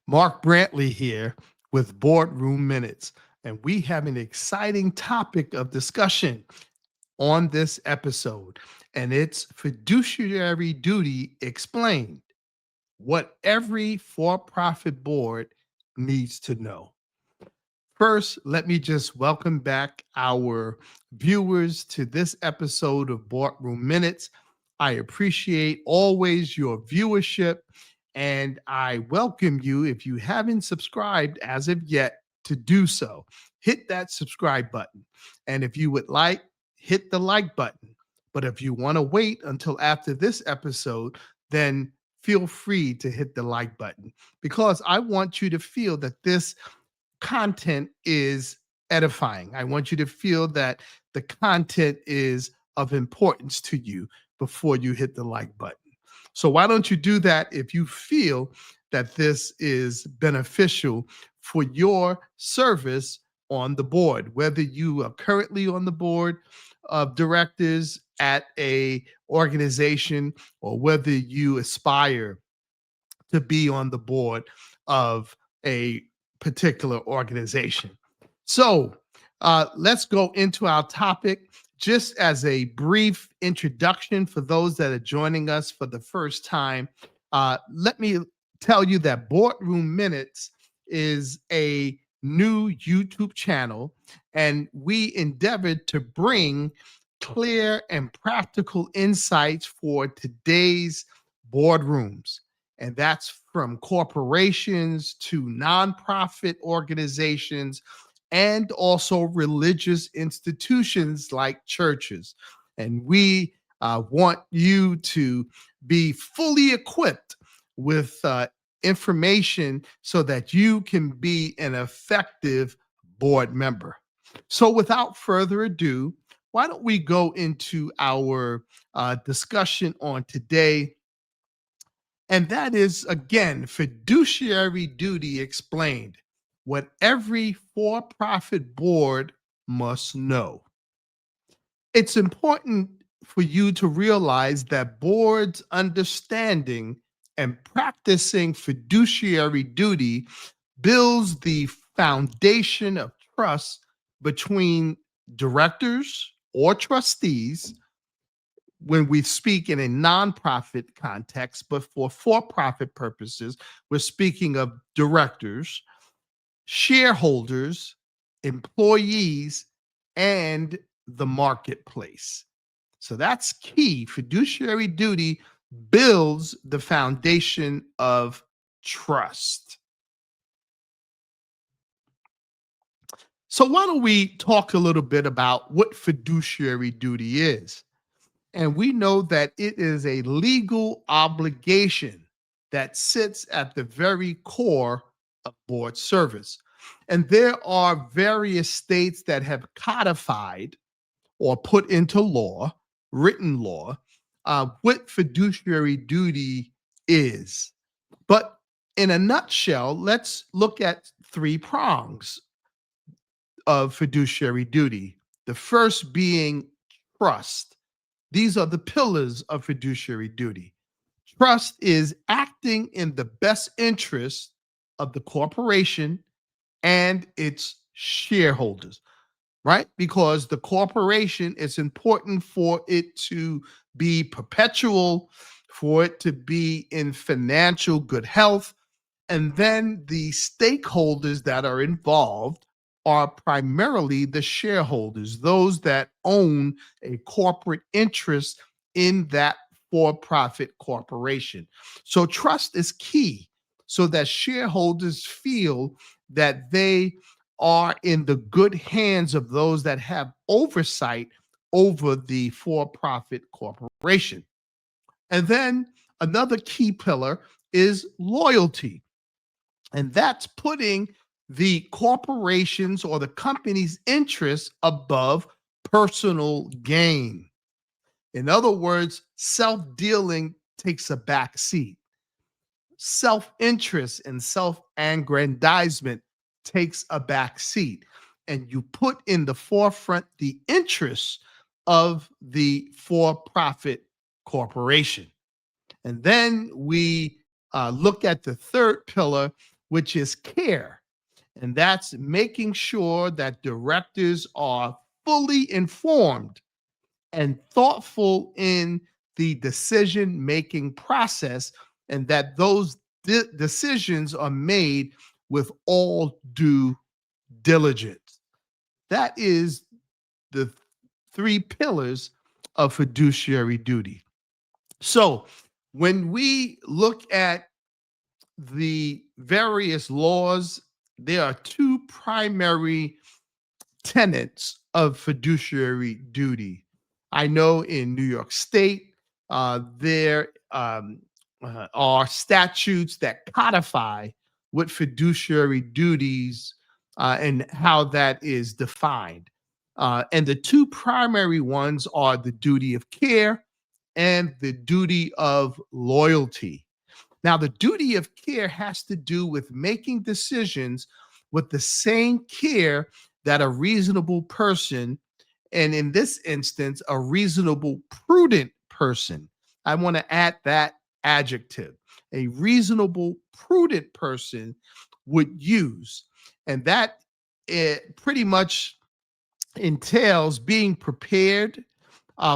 Mark Brantley here with Boardroom Minutes, and we have an exciting topic of discussion on this episode, and it's fiduciary duty explained, what every for profit board needs to know. First, let me just welcome back our viewers to this episode of Boardroom Minutes. I appreciate always your viewership, and I welcome you, if you haven't subscribed as of yet, to do so. Hit that subscribe button. And if you would like, hit the like button. But if you want to wait until after this episode, then feel free to hit the like button because I want you to feel that this content is edifying. I want you to feel that the content is of importance to you before you hit the like button. So why don't you do that if you feel that this is beneficial for your service on the board, whether you are currently on the board of directors at a organization or whether you aspire to be on the board of a particular organization. So let's go into our topic. Just as a brief introduction for those that are joining us for the first time, let me tell you that Boardroom Minutes is a new YouTube channel, and we endeavored to bring clear and practical insights for today's boardrooms. And that's from corporations to nonprofit organizations and also religious institutions like churches. And we want you to be fully equipped with information so that you can be an effective board member. So, without further ado, why don't we go into our discussion on today? And that is, again, fiduciary duty explained, what every for profit board must know. It's important for you to realize that boards understanding and practicing fiduciary duty builds the foundation of trust between directors or trustees when we speak in a nonprofit context, but for profit purposes, we're speaking of directors, shareholders, employees, and the marketplace. So that's key. Fiduciary duty builds the foundation of trust. So, why don't we talk a little bit about what fiduciary duty is? And we know that it is a legal obligation that sits at the very core of board service. And there are various states that have codified or put into law, written law, what fiduciary duty is. But in a nutshell, let's look at three prongs of fiduciary duty. The first being trust. These are the pillars of fiduciary duty. Trust is acting in the best interest of the corporation and its shareholders, right? Because the corporation, it's important for it to be perpetual, for it to be in financial good health. And then the stakeholders that are involved are primarily the shareholders, those that own a corporate interest in that for profit corporation. So, trust is key so that shareholders feel that they are in the good hands of those that have oversight over the for profit corporation. And then another key pillar is loyalty. And that's putting the corporation's or the company's interests above personal gain. In other words, self dealing takes a back seat. Self interest and self aggrandizement takes a back seat. And you put in the forefront the interests of the for profit corporation. And then we look at the third pillar, which is care. And that's making sure that directors are fully informed and thoughtful in the decision making process, and that those decisions are made with all due diligence. That is the three pillars of fiduciary duty. So, when we look at the various laws, there are two primary tenets of fiduciary duty. I know in New York State, there are statutes that codify what fiduciary duties and how that is defined. And the two primary ones are the duty of care and the duty of loyalty. Now, the duty of care has to do with making decisions with the same care that a reasonable person, and in this instance, a reasonable, prudent person. I want to add that adjective. A reasonable, prudent person would use. And that pretty much entails being prepared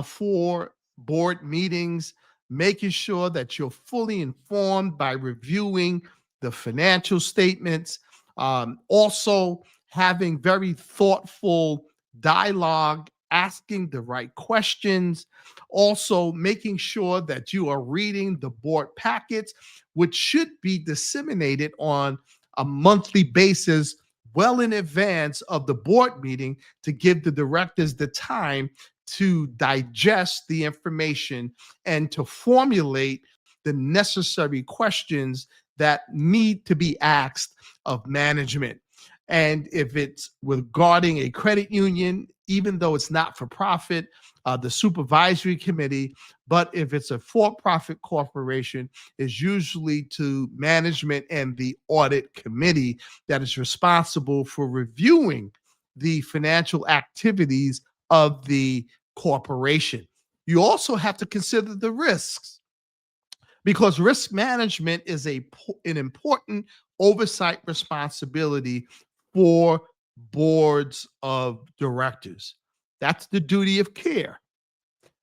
for board meetings, making sure that you're fully informed by reviewing the financial statements, also having very thoughtful dialogue, asking the right questions, also making sure that you are reading the board packets, which should be disseminated on a monthly basis well in advance of the board meeting to give the directors the time to digest the information and to formulate the necessary questions that need to be asked of management. And if it's regarding a credit union, even though it's not for profit, the supervisory committee, but if it's a for-profit corporation, is usually to management and the audit committee that is responsible for reviewing the financial activities of the corporation. You also have to consider the risks, because risk management is an important oversight responsibility for boards of directors. That's the duty of care.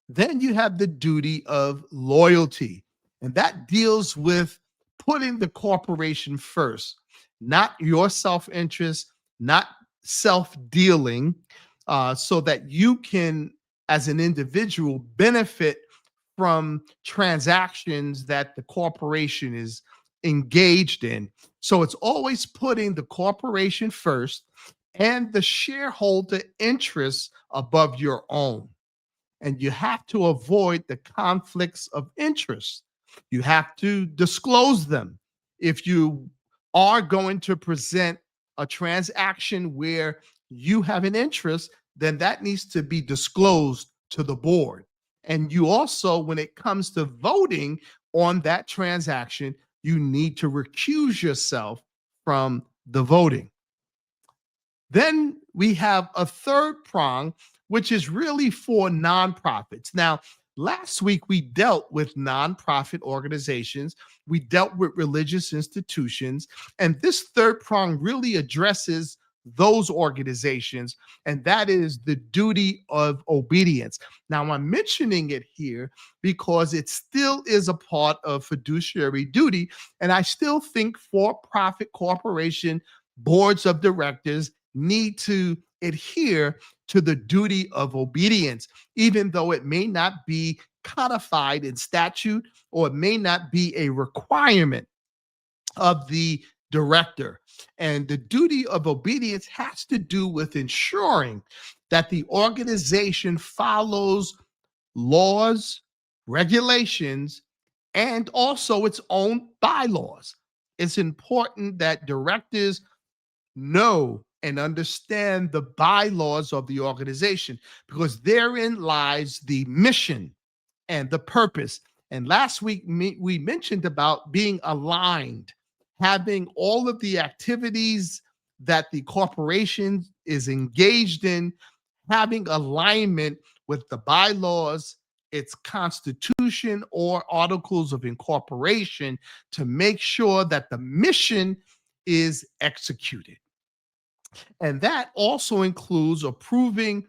Then you have the duty of loyalty, and that deals with putting the corporation first, not your self interest, not self dealing, so that you can, as an individual, benefit from transactions that the corporation is engaged in. So it's always putting the corporation first and the shareholder interests above your own. And you have to avoid the conflicts of interest. You have to disclose them. If you are going to present a transaction where you have an interest, then that needs to be disclosed to the board. And you also, when it comes to voting on that transaction, you need to recuse yourself from the voting. Then we have a third prong, which is really for nonprofits. Now, last week we dealt with nonprofit organizations, we dealt with religious institutions, and this third prong really addresses those organizations, and that is the duty of obedience. Now, I'm mentioning it here because it still is a part of fiduciary duty, and I still think for profit corporation boards of directors need to adhere to the duty of obedience, even though it may not be codified in statute or it may not be a requirement of the director. And the duty of obedience has to do with ensuring that the organization follows laws, regulations, and also its own bylaws. It's important that directors know and understand the bylaws of the organization, because therein lies the mission and the purpose. And last week we mentioned about being aligned, having all of the activities that the corporation is engaged in, having alignment with the bylaws, its constitution, or articles of incorporation, to make sure that the mission is executed. And that also includes approving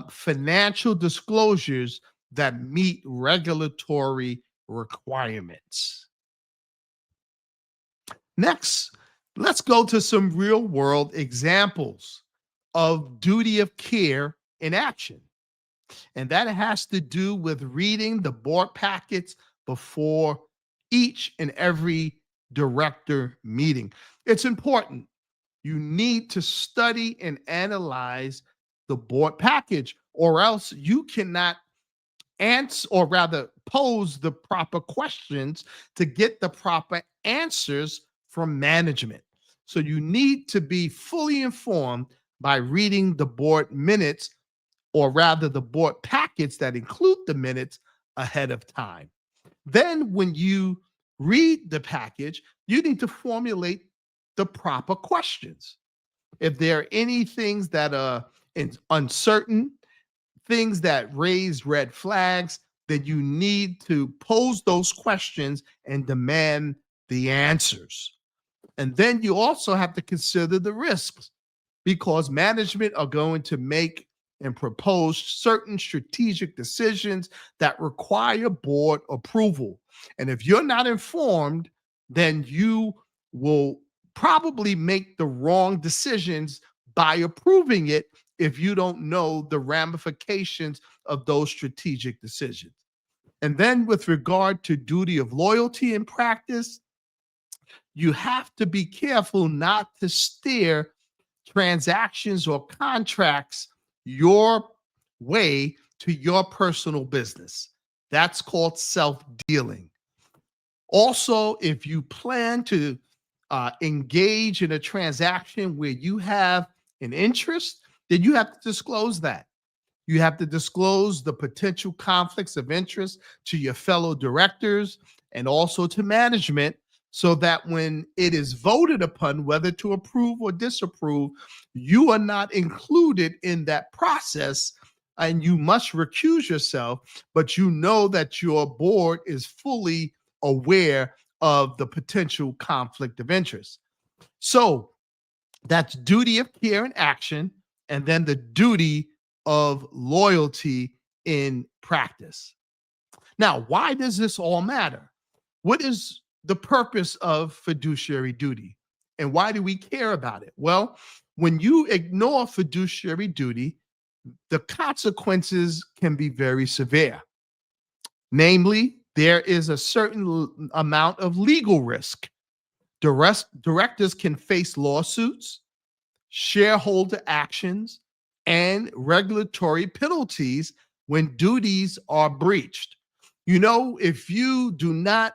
financial disclosures that meet regulatory requirements. Next, let's go to some real world examples of duty of care in action. And that has to do with reading the board packets before each and every director meeting. It's important. You need to study and analyze the board package, or else you cannot answer, or rather pose the proper questions to get the proper answers from management. So you need to be fully informed by reading the board minutes, or rather the board packets that include the minutes, ahead of time. Then when you read the package, you need to formulate the proper questions. If there are any things that are uncertain, things that raise red flags, then you need to pose those questions and demand the answers. And then you also have to consider the risks, because management are going to make and propose certain strategic decisions that require board approval. And if you're not informed, then you will probably make the wrong decisions by approving it if you don't know the ramifications of those strategic decisions. And then, with regard to duty of loyalty in practice, you have to be careful not to steer transactions or contracts your way to your personal business. That's called self dealing. Also, if you plan to engage in a transaction where you have an interest, then you have to disclose that. You have to disclose the potential conflicts of interest to your fellow directors and also to management, so that when it is voted upon whether to approve or disapprove, you are not included in that process, and you must recuse yourself, but you know that your board is fully aware of the potential conflict of interest. So that's duty of care in action, and then the duty of loyalty in practice. Now, why does this all matter? What is the purpose of fiduciary duty? And why do we care about it? Well, when you ignore fiduciary duty, the consequences can be very severe. Namely, there is a certain amount of legal risk. Directors can face lawsuits, shareholder actions, and regulatory penalties when duties are breached. You know, if you do not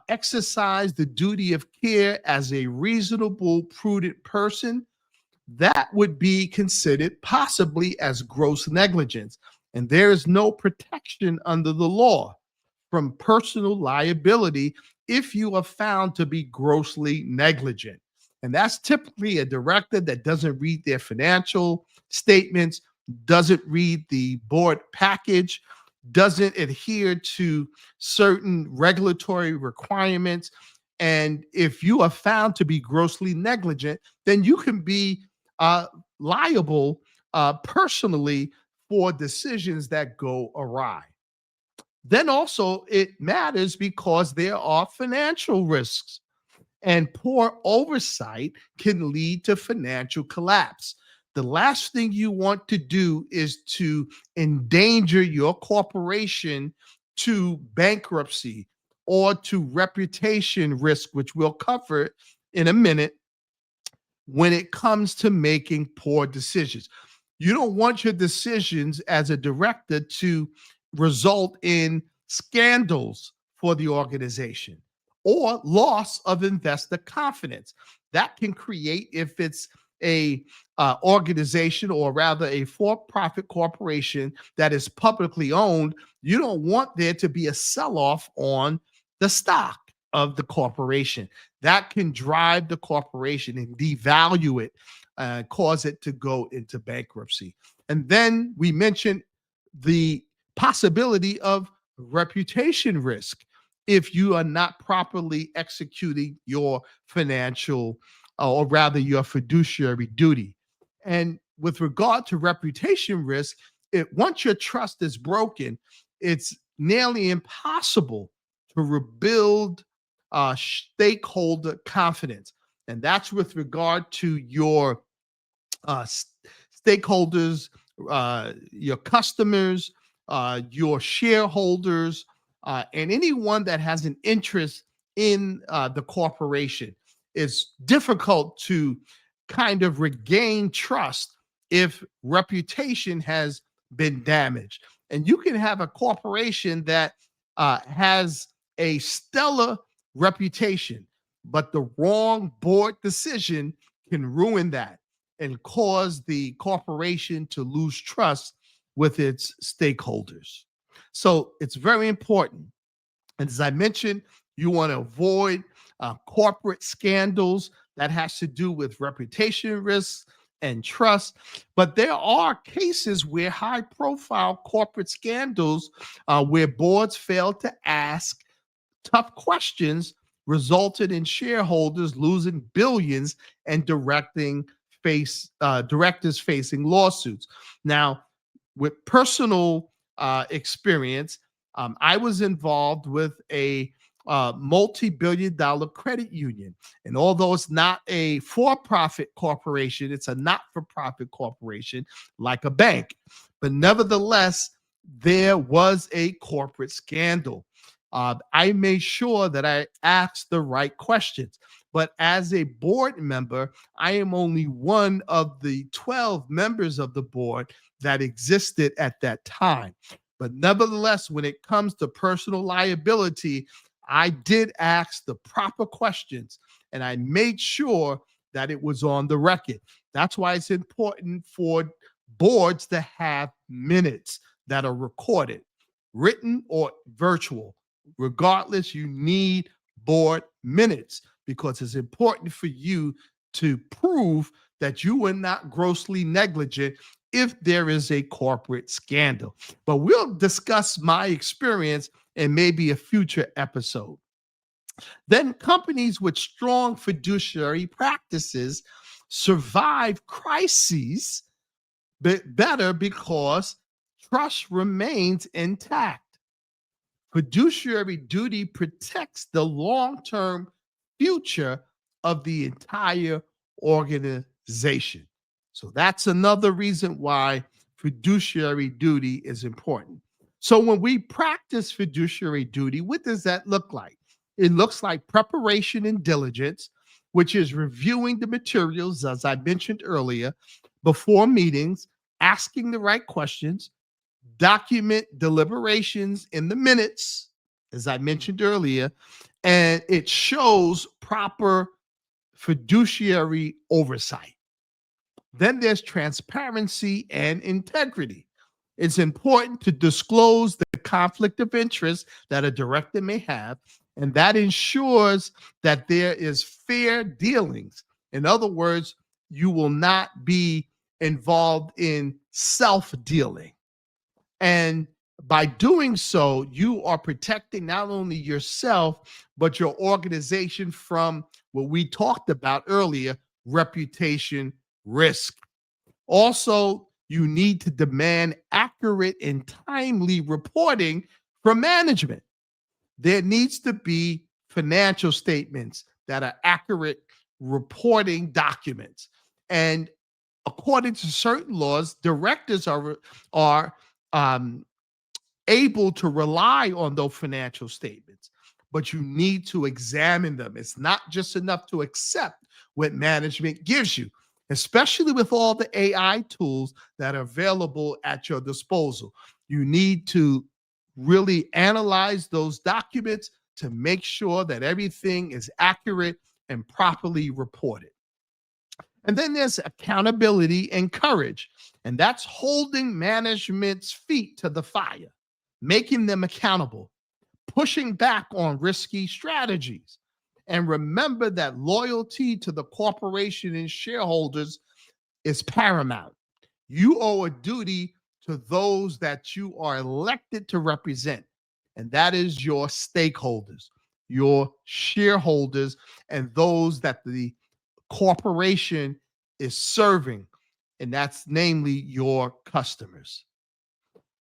exercise the duty of care as a reasonable, prudent person, that would be considered possibly as gross negligence. And there is no protection under the law from personal liability if you are found to be grossly negligent. And that's typically a director that doesn't read their financial statements, doesn't read the board package, doesn't adhere to certain regulatory requirements. And if you are found to be grossly negligent, then you can be liable personally for decisions that go awry. Then also, it matters because there are financial risks, and poor oversight can lead to financial collapse. The last thing you want to do is to endanger your corporation to bankruptcy or to reputation risk, which we'll cover in a minute, when it comes to making poor decisions. You don't want your decisions as a director to result in scandals for the organization or loss of investor confidence. That can create, if it's a organization, or rather a for-profit corporation that is publicly owned, you don't want there to be a sell-off on the stock of the corporation. That can drive the corporation and devalue it, cause it to go into bankruptcy. And then we mentioned the possibility of reputation risk. if you are not properly executing your financial, or rather your fiduciary duty. And with regard to reputation risk, once your trust is broken, it's nearly impossible to rebuild stakeholder confidence. And that's with regard to your uh, stakeholders, your customers, your shareholders, and anyone that has an interest in the corporation. It's difficult to kind of regain trust if reputation has been damaged. And you can have a corporation that has a stellar reputation, but the wrong board decision can ruin that and cause the corporation to lose trust with its stakeholders. So it's very important. And as I mentioned, you want to avoid corporate scandals that has to do with reputation risks and trust. But there are cases where high profile corporate scandals, where boards fail to ask tough questions, resulted in shareholders losing billions and directors facing lawsuits. Now, with personal experience, I was involved with a multi-billion-dollar credit union. And although it's not a for-profit corporation, it's a not-for-profit corporation like a bank. But nevertheless, there was a corporate scandal. I made sure that I asked the right questions. But as a board member, I am only one of the 12 members of the board that existed at that time. But nevertheless, when it comes to personal liability, I did ask the proper questions and I made sure that it was on the record. That's why it's important for boards to have minutes that are recorded, written or virtual. Regardless, you need board minutes because it's important for you to prove that you were not grossly negligent if there is a corporate scandal. But we'll discuss my experience in maybe a future episode. Then companies with strong fiduciary practices survive crises better because trust remains intact. Fiduciary duty protects the long term future of the entire organization. So that's another reason why fiduciary duty is important. So when we practice fiduciary duty, what does that look like? It looks like preparation and diligence, which is reviewing the materials, as I mentioned earlier, before meetings, asking the right questions, document deliberations in the minutes, as I mentioned earlier, and it shows proper fiduciary oversight. Then there's transparency and integrity. It's important to disclose the conflict of interest that a director may have, and that ensures that there is fair dealings. In other words, you will not be involved in self dealing. And by doing so, you are protecting not only yourself, but your organization from what we talked about earlier, reputation risk. Also, you need to demand accurate and timely reporting from management. There needs to be financial statements that are accurate reporting documents. And according to certain laws, directors are um, able to rely on those financial statements, but you need to examine them. It's not just enough to accept what management gives you, especially with all the AI tools that are available at your disposal. You need to really analyze those documents to make sure that everything is accurate and properly reported. And then there's accountability and courage, and that's holding management's feet to the fire, making them accountable, pushing back on risky strategies. And remember that loyalty to the corporation and shareholders is paramount. You owe a duty to those that you are elected to represent. and that is your stakeholders, your shareholders, and those that the corporation is serving, and that's namely your customers.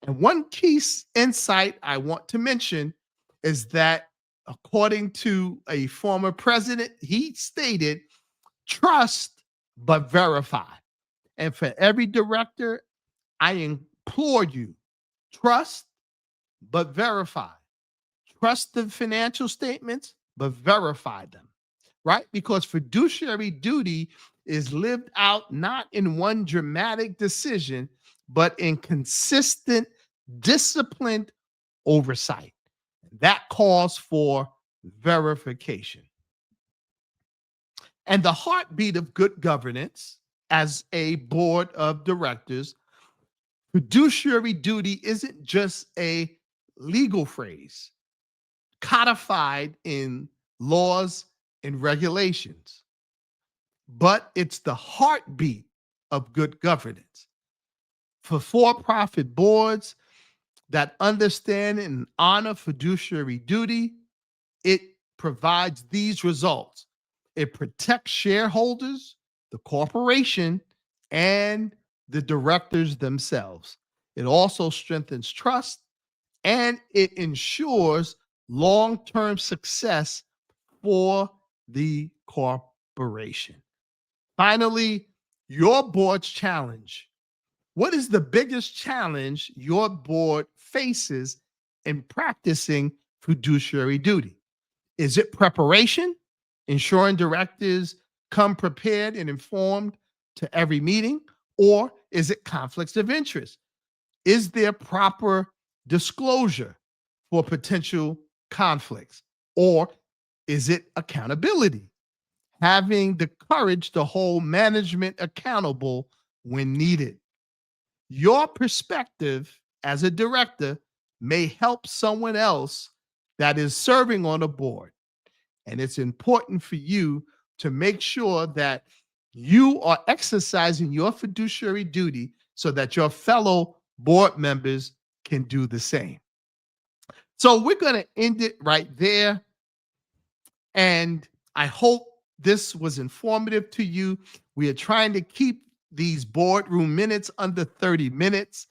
And one key insight I want to mention is that, according to a former president, he stated, trust but verify. And for every director, I implore you, trust but verify. Trust the financial statements, but verify them, right? Because fiduciary duty is lived out not in one dramatic decision, but in consistent, disciplined oversight. That calls for verification. And the heartbeat of good governance as a board of directors, fiduciary duty isn't just a legal phrase codified in laws and regulations, but it's the heartbeat of good governance. For profit boards that understand and honor fiduciary duty, it provides these results. It protects shareholders, the corporation, and the directors themselves. It also strengthens trust and it ensures long term success for the corporation. Finally, your board's challenge. What is the biggest challenge your board faces in practicing fiduciary duty? Is it preparation, ensuring directors come prepared and informed to every meeting? Or is it conflicts of interest? Is there proper disclosure for potential conflicts? Or is it accountability? Having the courage to hold management accountable when needed. Your perspective as a director may help someone else that is serving on a board. And it's important for you to make sure that you are exercising your fiduciary duty so that your fellow board members can do the same. So we're going to end it right there. And I hope this was informative to you. We are trying to keep these boardroom minutes under 30 minutes,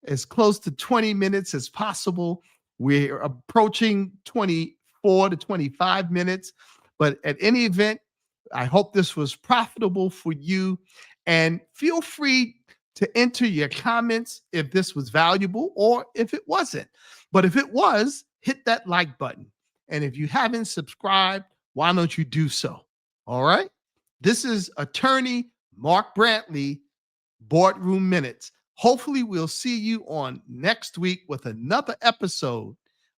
as close to 20 minutes as possible. We're approaching 24 to 25 minutes. But at any event, I hope this was profitable for you. And feel free to enter your comments if this was valuable or if it wasn't. But if it was, hit that like button. And if you haven't subscribed, why don't you do so? All right. This is attorney Mark Brantley, Boardroom Minutes. Hopefully, we'll see you on next week with another episode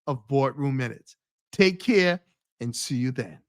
of Boardroom Minutes. Take care and see you then.